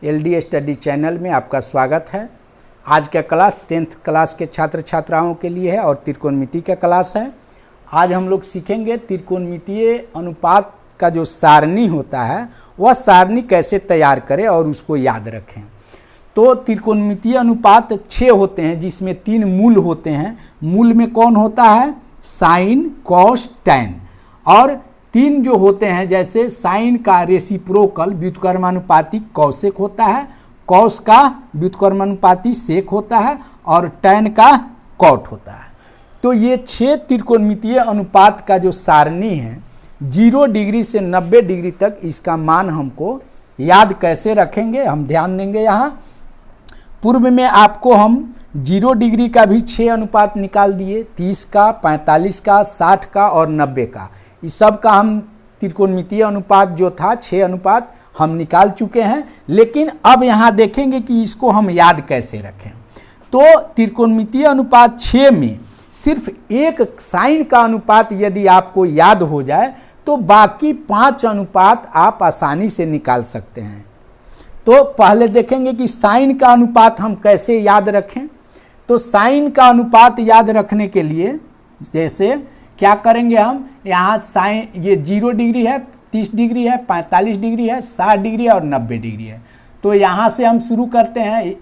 LD study channel में आपका स्वागत है। आज का क्लास 10th क्लास के छात्र छात्राओं के लिए है और त्रिकोणमिति का क्लास है। आज हम लोग सीखेंगे त्रिकोणमितीय अनुपात का जो सारणी होता है वह सारणी कैसे तैयार करें और उसको याद रखें। तो त्रिकोणमितीय अनुपात 6 होते हैं जिसमें 3 मूल होते हैं। मूल में कौन होता है? Sine, cos, tan. और 3 जो होते हैं जैसे साइन का रेसिप्रोकल व्युत्क्रमानुपाती कौसेक होता है, कॉस का व्युत्क्रमानुपाती सेक होता है और टैन का कॉट होता है। तो ये 6 त्रिकोणमितीय अनुपात का जो सारणी है 0 डिग्री से 90 डिग्री तक, इसका मान हमको याद कैसे रखेंगे हम ध्यान देंगे। यहाँ पूर्व में आपको हम 0 डिग्री का भी 6 अनुपात निकाल दिए, 30 का, 45 का, 60 का और 90 का। इस सब का हम त्रिकोणमितीय अनुपात जो था 6 अनुपात हम निकाल चुके हैं। लेकिन अब यहाँ देखेंगे कि इसको हम याद कैसे रखें। तो त्रिकोणमितीय अनुपात 6 में सिर्फ एक साइन का अनुपात यदि आपको याद हो जाए तो बाकी 5 अनुपात आप आसानी से निकाल सकते हैं। तो पहले देखेंगे कि साइन का अनुपात हम कैसे याद रखें। तो साइन का अनुपात याद रखने के लिए जैसे क्या करेंगे हम, यहाँ साइन ये 0 डिग्री है, 30 डिग्री है, 45 डिग्री है, 60 डिग्री है और 90 डिग्री है। तो यहाँ से हम शुरू करते हैं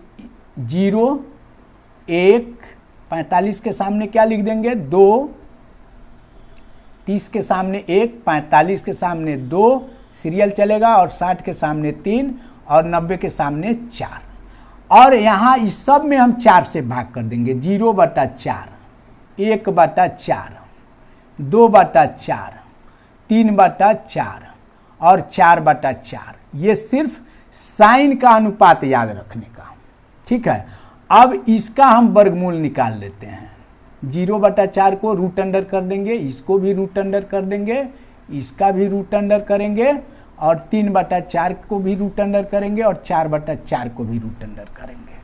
0, 1, 45 के सामने क्या लिख देंगे 2, 30 के सामने 1, 45 के सामने 2, सीरियल चलेगा और 60 के सामने 3 और 90 के सामने 4। और यहाँ इस सब में हम 4 से भाग कर देंगे। 0/4, 1/4, 2/4, 3/4 और 4/4। ये सिर्फ साइन का अनुपात याद रखने का, ठीक है। अब इसका हम वर्गमूल निकाल लेते हैं। 0/4 को रूट अंडर कर देंगे, इसको भी रूट अंडर कर देंगे, इसका भी रूट अंडर करेंगे और 3/4 को भी रूट अंडर करेंगे और 4/4 को भी रूट अंडर करेंगे।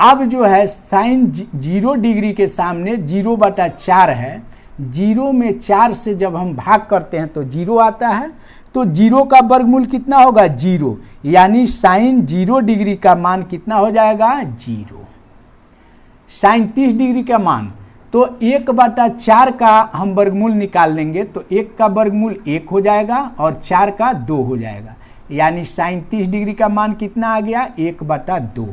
अब जो है साइन 0 डिग्री के सामने 0/4 है। 0 में 4 से जब हम भाग करते हैं तो 0 आता है। तो 0 का वर्गमूल कितना होगा? 0। यानी साइन 0 डिग्री का मान कितना हो जाएगा? 0। साइन 30 डिग्री का मान तो 1/4 का हम वर्गमूल निकाल लेंगे तो 1 का वर्गमूल 1 हो जाएगा और 4 का 2 हो जाएगा। यानी साइन 30 डिग्री का मान कितना आ गया? 1/2।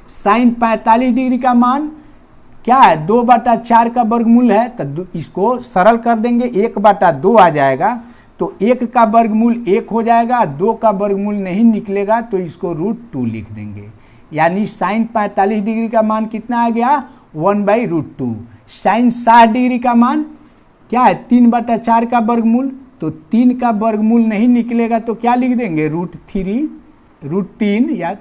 साइन 45 डिग्री का मान क्या है? 2/4 का वर्गमूल है तो इसको सरल कर देंगे, 1/2 आ जाएगा। तो 1 का वर्गमूल 1 हो जाएगा, 2 का वर्गमूल नहीं निकलेगा तो इसको √2 लिख देंगे। यानी साइन 45 डिग्री का मान कितना आ गया? 1/√2। साइन 60 डिग्री का मान क्या है? 3/4 का वर्गमूल, तो 3 का वर्गमूल नहीं निकलेगा तो क्या लिख देंगे? √3 या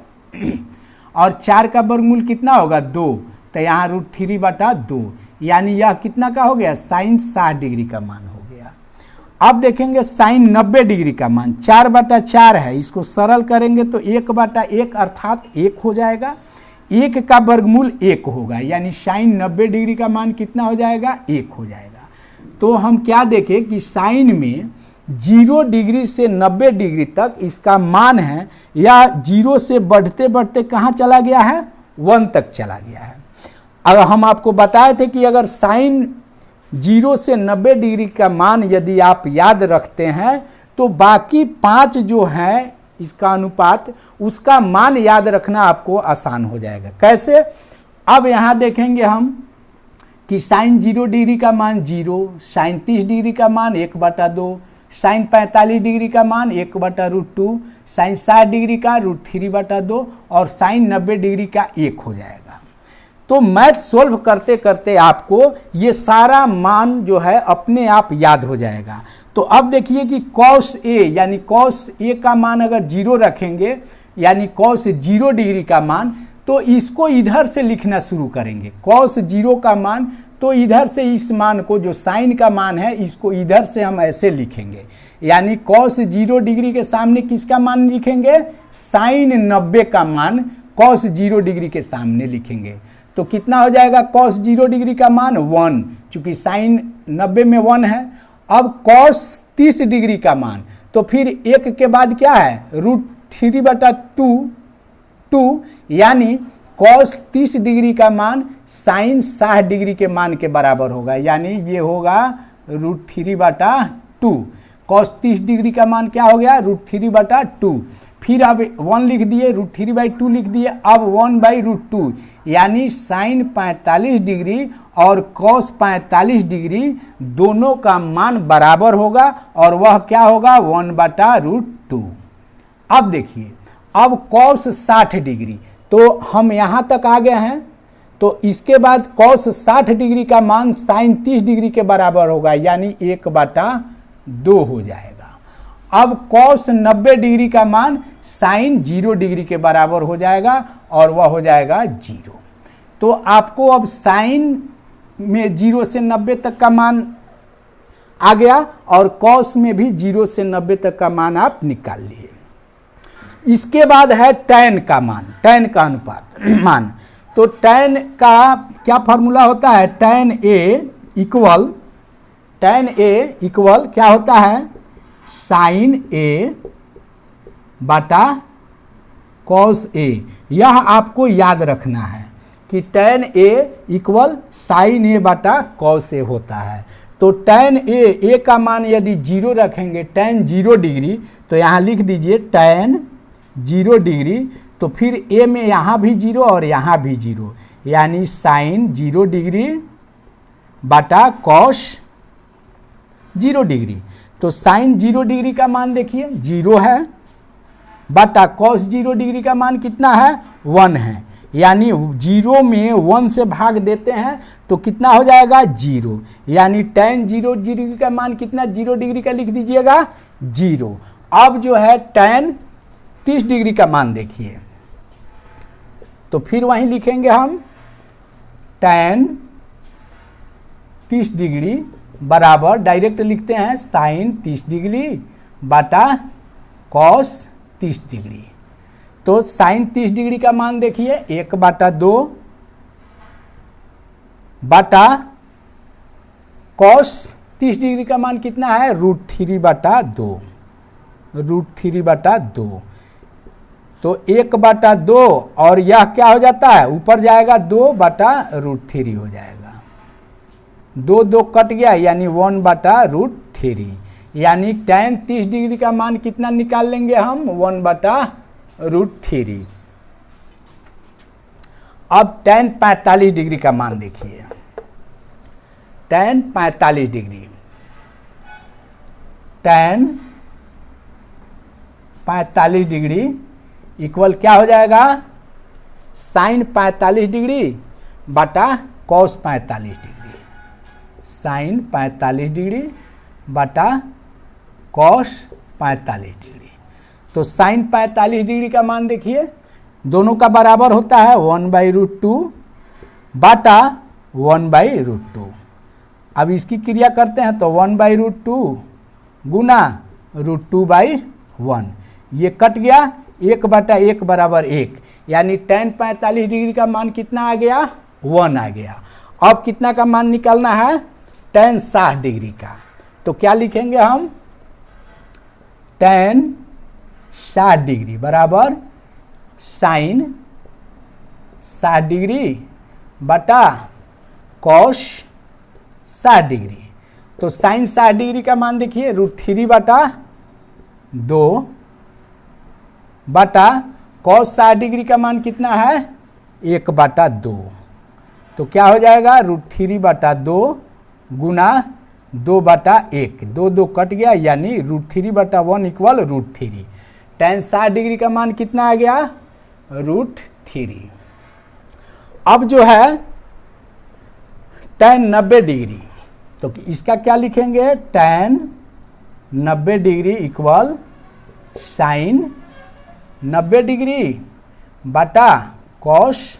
और 4 का वर्गमूल कितना होगा? 2, तो यहाँ √3/2। यानी यह कितना का हो गया? साइन 60 डिग्री का मान हो गया। अब देखेंगे साइन 90 डिग्री का मान 4/4 है। इसको सरल करेंगे तो 1/1 अर्थात 1 हो जाएगा। 1 का वर्गमूल 1 होगा, यानी साइन 90 डिग्री का मान कितना हो जाएगा? 1 हो जाएगा। तो हम क्या देखें कि साइन में 0 डिग्री से 90 डिग्री तक इसका मान है या 0 से बढ़ते बढ़ते कहाँ चला गया है? 1 तक चला गया है। अगर हम आपको बताए थे कि अगर साइन 0 से 90 डिग्री का मान यदि आप याद रखते हैं तो बाकी 5 जो हैं इसका अनुपात, उसका मान याद रखना आपको आसान हो जाएगा। कैसे? अब यहाँ देखेंगे हम कि साइन 0 डिग्री का मान 0, साइन 30 डिग्री का मान 1/2, साइन 45 डिग्री का मान 1/√2, साइन 60 डिग्री का √3/2 और साइन 90 डिग्री का 1 हो जाएगा। तो मैथ सोल्व करते करते आपको ये सारा मान जो है अपने आप याद हो जाएगा। तो अब देखिए कि कॉस ए यानी कॉस ए का मान अगर 0 रखेंगे यानी कॉस 0 डिग्री का मान, तो इसको इधर से लिखना शुरू करेंगे। कॉस 0 का मान, तो इधर से इस मान को जो साइन का मान है इसको इधर से हम ऐसे लिखेंगे। यानी कॉस 0 डिग्री के सामने किसका मान लिखेंगे? साइन 90 का मान कॉस 0 डिग्री के सामने लिखेंगे। तो कितना हो जाएगा? कॉस 0 डिग्री का मान 1, चूंकि साइन 90 में 1 है। अब कॉस 30 डिग्री का मान, तो फिर 1 के बाद क्या है? √3/2 2, यानी कॉस 30 डिग्री का मान साइन 60 डिग्री के मान के बराबर होगा, यानी ये होगा √3/2। कॉस 30 डिग्री का मान क्या हो गया, √3/2। फिर अब 1 लिख दिए, √3/2 लिख दिए, अब 1/√2, यानी साइन 45 डिग्री और कॉस 45 डिग्री दोनों का मान बराबर होगा और वह क्या होगा, 1/√2। अब देखिए, अब कॉस 60 डिग्री, तो हम यहाँ तक आ गए हैं, तो इसके बाद कॉस 60 डिग्री का मान साइन 30 डिग्री के बराबर होगा, यानी 1/2 हो जाएगा। अब कॉस 90 डिग्री का मान साइन 0 डिग्री के बराबर हो जाएगा और वह हो जाएगा 0। तो आपको अब साइन में 0 से 90 तक का मान आ गया और कॉस में भी 0 से 90 तक का मान आप निकाल लिए। इसके बाद है टैन का मान, टैन का अनुपात मान। तो टैन का क्या फॉर्मूला होता है, टैन ए इक्वल क्या होता है, साइन ए बटा कॉस ए। यह आपको याद रखना है कि टैन ए इक्वल साइन ए बटा कॉस ए होता है। तो टैन ए का मान यदि 0 रखेंगे, टैन 0 डिग्री, तो यहाँ लिख दीजिए टैन 0 डिग्री, तो फिर ए में यहाँ भी 0 और यहाँ भी 0, यानी साइन 0 डिग्री बटा कॉस 0 डिग्री। तो साइन 0 डिग्री का मान देखिए 0 है, बटा कॉस 0 डिग्री का मान कितना है, 1 है, यानी 0 में 1 से भाग देते हैं तो कितना हो जाएगा, 0, यानी टैन 0 डिग्री का मान कितना, 0 डिग्री का लिख दीजिएगा 0। अब जो है टैन 30 डिग्री का मान देखिए, तो फिर वहीं लिखेंगे हम टैन 30 डिग्री बराबर, डायरेक्ट लिखते हैं साइन 30 डिग्री बटा कॉस 30 डिग्री। तो साइन 30 डिग्री का मान देखिए 1/2 बटा कॉस 30 डिग्री का मान कितना है, √3/2, √3/2। तो 1/2 और यह क्या हो जाता है, ऊपर जाएगा 2/√3 हो जाएगा, 2 कट गया, यानी 1/√3, यानी टैन 30 डिग्री का मान कितना निकाल लेंगे हम, 1/√3। अब टैन 45 डिग्री का मान देखिए, tan 45 degree, tan 45 degree equal क्या हो जाएगा, साइन 45 डिग्री बटा कॉस 45 डिग्री, साइन 45 डिग्री बटा कॉस 45 डिग्री। तो साइन 45 डिग्री का मान देखिए, दोनों का बराबर होता है 1/√2 बटा 1/√2। अब इसकी क्रिया करते हैं तो 1/√2 गुना √2/1, ये कट गया, 1/1 बराबर 1, यानी टैन 45 डिग्री का मान कितना आ गया, 1 आ गया। अब कितना का मान निकालना है, टैन 60 डिग्री का, तो क्या लिखेंगे हम, टैन 60 डिग्री बराबर साइन 60 डिग्री बटा कॉस 60 डिग्री। तो साइन 60 डिग्री का मान देखिए √3/2 बटा कॉस 60 डिग्री का मान कितना है, 1/2। तो क्या हो जाएगा, √3/2 गुना 2/1, 2 कट गया, यानी √3/1 इक्वल √3। टैन 60 डिग्री का मान कितना आ गया, √3। अब जो है टैन 90 डिग्री, तो इसका क्या लिखेंगे, tan 90 degree equal sine 90 degree बटा कॉस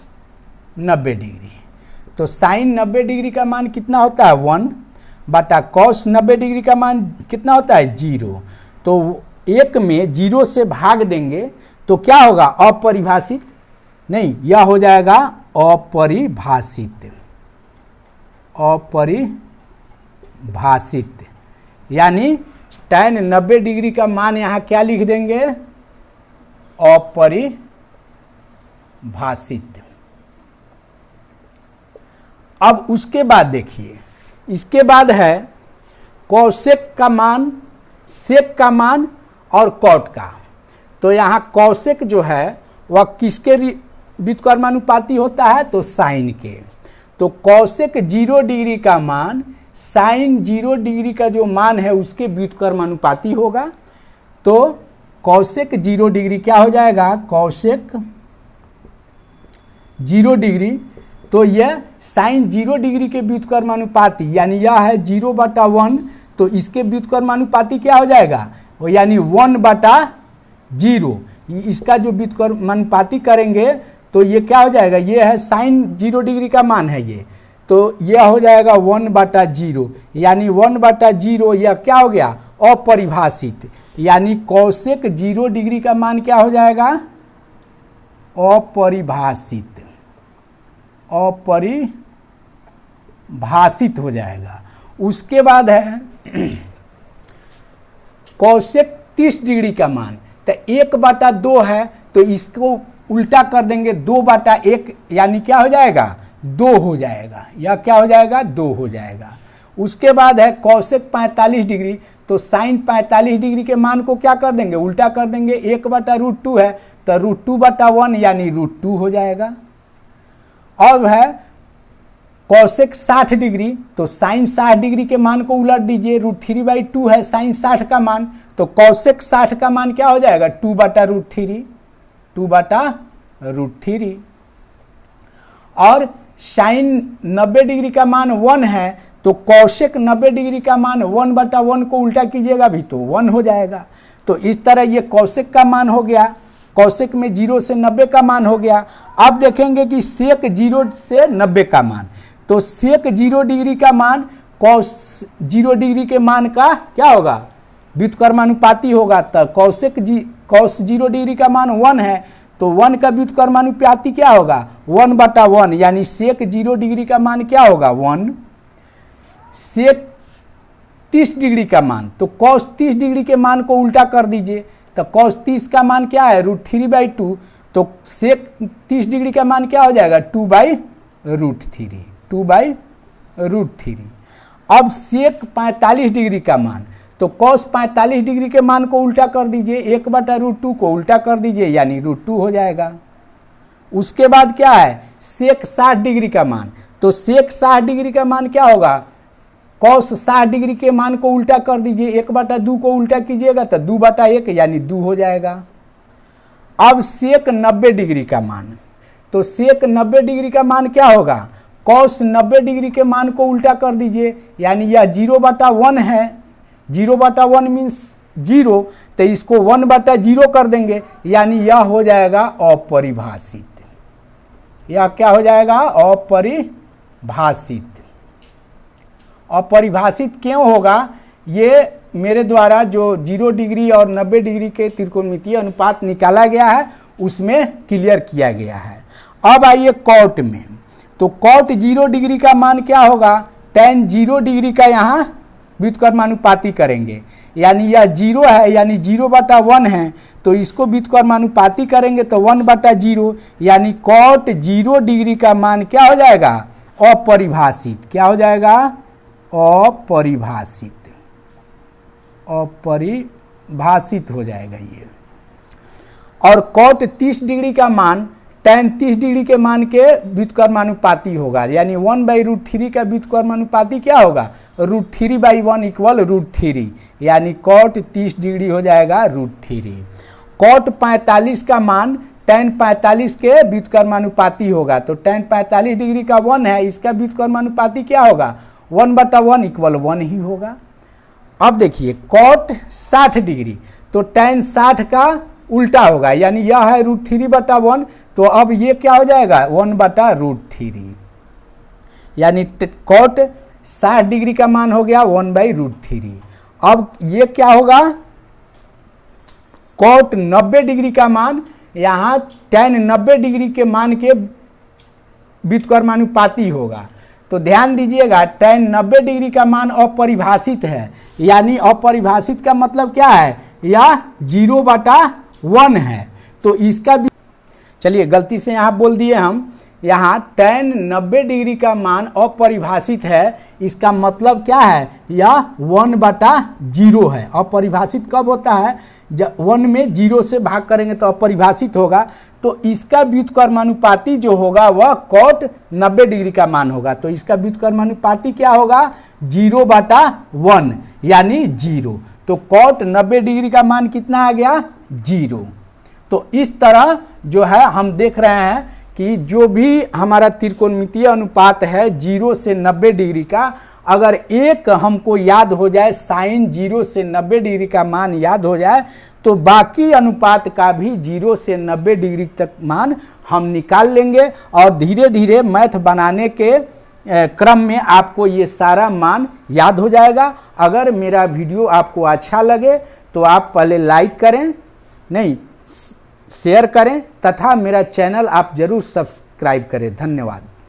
90 डिग्री। तो साइन 90 डिग्री का मान कितना होता है, 1 बटा कॉस 90 डिग्री का मान कितना होता है, 0। तो 1 में 0 से भाग देंगे तो क्या होगा, अपरिभाषित नहीं, यह हो जाएगा अपरिभाषित, अपरिभाषित, यानी टैन 90 डिग्री का मान यहाँ क्या लिख देंगे, अपरिभाषित। अब उसके बाद देखिए, इसके बाद है कौशिक का मान, सेक का मान और कॉट का। तो यहाँ कौशिक जो है वह किसके व्युत्क्रमानुपाती होता है? तो साइन के। तो कौशिक 0 डिग्री का मान साइन 0 डिग्री का जो मान है उसके व्युत्क्रमानुपाती होगा। तो कौशिक 0 डिग्री क्या हो जाएगा? कौशिक 0 डिग्री, तो यह साइन 0 डिग्री के व्युत्क्रमानुपाती, यानी यह है 0/1, तो इसके व्युत्क्रमानुपाती क्या हो जाएगा? वो यानी 1/0। इसका जो व्युत्क्रमानुपाती करेंगे तो ये क्या हो जाएगा? ये है साइन 0 डिग्री का मान है ये, तो यह हो जाएगा 1/0, यानी 1/0 यह क्या हो गया? अपरिभाषित। यानी कौशिक 0 डिग्री का मान क्या हो जाएगा? अपरिभाषित, अपरिभाषित हो जाएगा। उसके बाद है कौशिक 30 डिग्री का मान, तो 1/2 है, तो इसको उल्टा कर देंगे 2/1, यानी क्या हो जाएगा? 2 हो जाएगा। यह क्या हो जाएगा? 2 हो जाएगा। उसके बाद है कौशिक 45 डिग्री, तो साइन 45 डिग्री के मान को क्या कर देंगे? उल्टा कर देंगे। 1/√2 है, तो √2/1 यानी √2 हो जाएगा। अब है कौशिक 60 डिग्री, तो साइन 60 डिग्री के मान को उलट दीजिए। √3/2 है साइन 60 का मान, तो कौशिक 60 का मान क्या हो जाएगा? 2/√3, 2/√3। और साइन 90 डिग्री का मान 1 है, तो कौशिक 90 डिग्री का मान 1/1 को उल्टा कीजिएगा भी तो 1 हो जाएगा। तो इस तरह ये कौशिक का मान हो गया। कौशिक में 0 से 90 का मान हो गया। अब देखेंगे कि सेक 0 से 90 का मान, तो सेक 0 डिग्री का मान कौश 0 डिग्री के मान का क्या होगा? व्युत्क्रमानुपाती होगा। तो कौश 0 डिग्री का मान 1 है, तो 1 का व्युत्क्रमानुपाती क्या होगा? 1/1, यानी सेक 0 डिग्री का मान क्या होगा? 1। सेक 30 डिग्री का मान, तो कौश 30 डिग्री के मान को उल्टा कर दीजिए। तो कौश 30 का मान क्या है? √3/2, तो सेक 30 डिग्री का मान क्या हो जाएगा? 2/√3, 2/√3। अब सेक 45 डिग्री का मान, तो कौश 45 डिग्री के मान को उल्टा कर दीजिए। 1/√2 को उल्टा कर दीजिए, यानी √2 हो जाएगा। उसके बाद क्या है? सेक 60 डिग्री का मान, तो सेक 60 डिग्री का मान क्या होगा? कौश 60 डिग्री के मान को उल्टा कर दीजिए। 1/2 को उल्टा कीजिएगा तो 2/1, यानी 2 हो जाएगा। अब सेक 90 डिग्री का मान, तो सेक 90 डिग्री का मान क्या होगा? कौश 90 डिग्री के मान को उल्टा कर दीजिए, यानी यह 0/1 है। 0/1 मीन्स 0, तो इसको 1/0 कर देंगे, यानी यह हो जाएगा अपरिभाषित। यह क्या हो जाएगा? अपरिभाषित। अपरिभाषित क्यों होगा? ये मेरे द्वारा जो 0 डिग्री और 90 डिग्री के त्रिकोणमितीय अनुपात निकाला गया है उसमें क्लियर किया गया है। अब आइए कॉट में, तो कॉट 0 डिग्री का मान क्या होगा? tan 0 डिग्री का यहाँ व्युत्क्रमानुपाती करेंगे, यानी यह 0 है, यानी 0/1 है, तो इसको व्युत्क्रमानुपाती करेंगे तो 1/0, यानी कॉट 0 डिग्री का मान क्या हो जाएगा? अपरिभाषित। क्या हो जाएगा? अपरिभाषित, अपरिभाषित हो जाएगा ये। और कॉट 30 डिग्री का मान tan 30 डिग्री के मान के व्युत्क्रमानुपाती होगा, यानी 1/√3 का व्युत्क्रमानुपाती क्या होगा? √3/1 = √3, यानी कॉट 30 डिग्री हो जाएगा √3। कॉट 45 का मान tan 45 के व्युत्क्रमानुपाती होगा, तो tan 45 डिग्री का 1 है, इसका व्युत्क्रमानुपाती क्या होगा? 1/1 = 1 ही होगा। अब देखिए कॉट 60 डिग्री, तो tan 60 का उल्टा होगा, यानी यह है √3/1, तो अब ये क्या हो जाएगा? 1/√3, यानी कॉट 60 डिग्री का मान हो गया 1/√3। अब ये क्या होगा? कॉट 90 डिग्री का मान, यहाँ tan 90 डिग्री के मान के व्युत्क्रमानुपाती होगा। तो ध्यान दीजिएगा tan 90 डिग्री का मान अपरिभाषित है, यानी अपरिभाषित का मतलब क्या है? यह 0/1 है, तो इसका चलिए गलती से यहाँ बोल दिए हम, यहाँ tan 90 डिग्री का मान अपरिभाषित है। इसका मतलब क्या है, यह 1/0 है। अपरिभाषित कब होता है, जब 1 में 0 से भाग करेंगे तो अपरिभाषित होगा। तो इसका व्युत्क्रमानुपाती जो होगा वह cot 90 डिग्री का मान होगा। तो इसका व्युत्क्रमानुपाती क्या होगा, 0/1 यानी 0। तो cot 90 डिग्री का मान कितना आ गया, 0। तो इस तरह जो है हम देख रहे हैं कि जो भी हमारा त्रिकोणमितीय अनुपात है 0 से 90 डिग्री का, अगर एक हमको याद हो जाए, साइन 0 से 90 डिग्री का मान याद हो जाए, तो बाकी अनुपात का भी 0 से 90 डिग्री तक मान हम निकाल लेंगे। और धीरे धीरे मैथ बनाने के क्रम में आपको ये सारा मान याद हो जाएगा। अगर मेरा वीडियो आपको अच्छा लगे तो आप पहले लाइक करें, नहीं शेयर करें, तथा मेरा चैनल आप जरूर सब्सक्राइब करें। धन्यवाद।